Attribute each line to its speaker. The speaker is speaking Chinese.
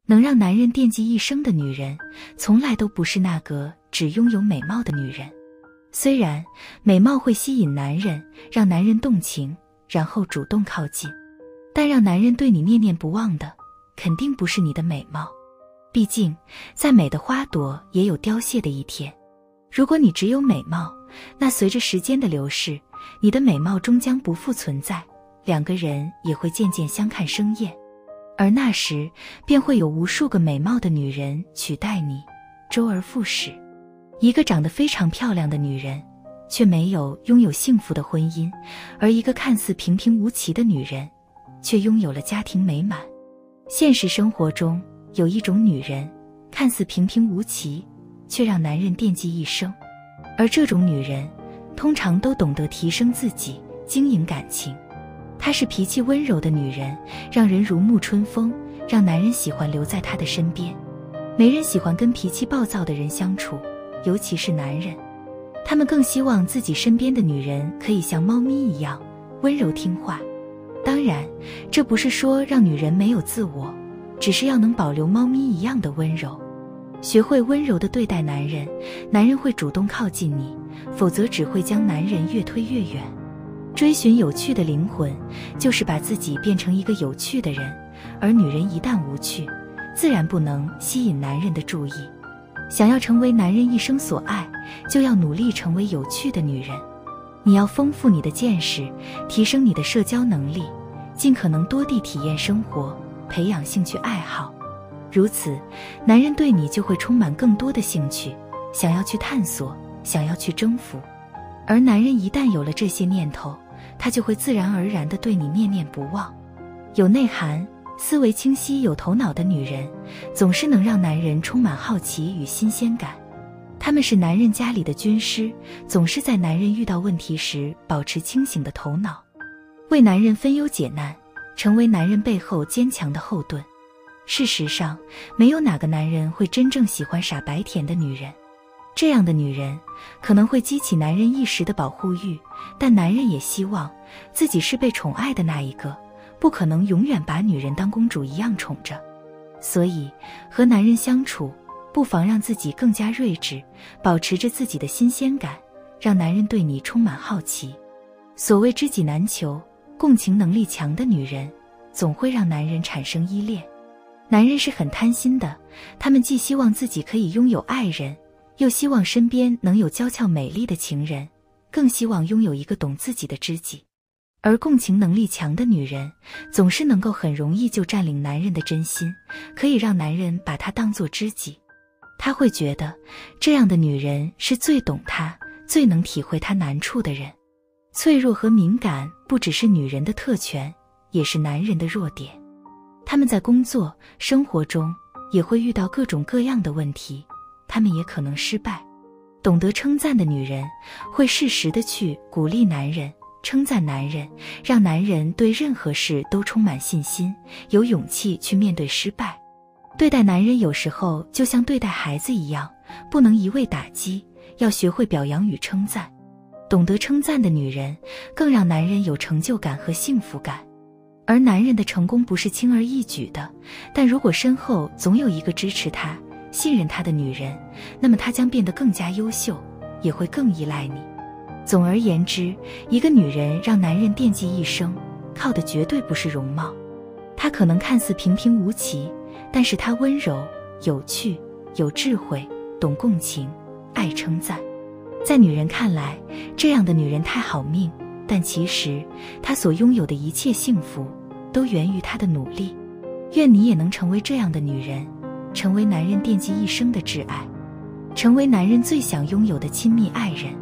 Speaker 1: 能让男人惦记一生的女人，从来都不是那个只拥有美貌的女人。虽然美貌会吸引男人，让男人动情，然后主动靠近，但让男人对你念念不忘的，肯定不是你的美貌。毕竟，再美的花朵也有凋谢的一天。如果你只有美貌，那随着时间的流逝，你的美貌终将不复存在，两个人也会渐渐相看生厌。而那时，便会有无数个美貌的女人取代你，周而复始。一个长得非常漂亮的女人，却没有拥有幸福的婚姻，而一个看似平平无奇的女人，却拥有了家庭美满。现实生活中，有一种女人，看似平平无奇，却让男人惦记一生。而这种女人，通常都懂得提升自己，经营感情。她是脾气温柔的女人，让人如沐春风，让男人喜欢留在她的身边。没人喜欢跟脾气暴躁的人相处，尤其是男人。他们更希望自己身边的女人可以像猫咪一样温柔听话。当然，这不是说让女人没有自我，只是要能保留猫咪一样的温柔。学会温柔地对待男人，男人会主动靠近你，否则只会将男人越推越远。追寻有趣的灵魂，就是把自己变成一个有趣的人，而女人一旦无趣，自然不能吸引男人的注意。想要成为男人一生所爱，就要努力成为有趣的女人。你要丰富你的见识，提升你的社交能力，尽可能多地体验生活，培养兴趣爱好。如此，男人对你就会充满更多的兴趣，想要去探索，想要去征服。而男人一旦有了这些念头，他就会自然而然地对你念念不忘。有内涵、思维清晰、有头脑的女人，总是能让男人充满好奇与新鲜感。她们是男人家里的军师，总是在男人遇到问题时保持清醒的头脑，为男人分忧解难，成为男人背后坚强的后盾。事实上，没有哪个男人会真正喜欢傻白甜的女人。这样的女人可能会激起男人一时的保护欲，但男人也希望自己是被宠爱的那一个，不可能永远把女人当公主一样宠着。所以，和男人相处，不妨让自己更加睿智，保持着自己的新鲜感，让男人对你充满好奇。所谓知己难求，共情能力强的女人，总会让男人产生依恋。男人是很贪心的，他们既希望自己可以拥有爱人，又希望身边能有娇俏美丽的情人，更希望拥有一个懂自己的知己。而共情能力强的女人，总是能够很容易就占领男人的真心，可以让男人把她当作知己。他会觉得这样的女人是最懂他、最能体会他难处的人。脆弱和敏感不只是女人的特权，也是男人的弱点。他们在工作、生活中也会遇到各种各样的问题，他们也可能失败。懂得称赞的女人会适时地去鼓励男人，称赞男人，让男人对任何事都充满信心，有勇气去面对失败。对待男人有时候就像对待孩子一样，不能一味打击，要学会表扬与称赞。懂得称赞的女人更让男人有成就感和幸福感。而男人的成功不是轻而易举的，但如果身后总有一个支持他、信任他的女人，那么他将变得更加优秀，也会更依赖你。总而言之，一个女人让男人惦记一生，靠的绝对不是容貌。她可能看似平平无奇，但是她温柔、有趣、有智慧，懂共情，爱称赞。在女人看来，这样的女人太好命，但其实她所拥有的一切幸福都源于她的努力。愿你也能成为这样的女人，成为男人惦记一生的挚爱，成为男人最想拥有的亲密爱人。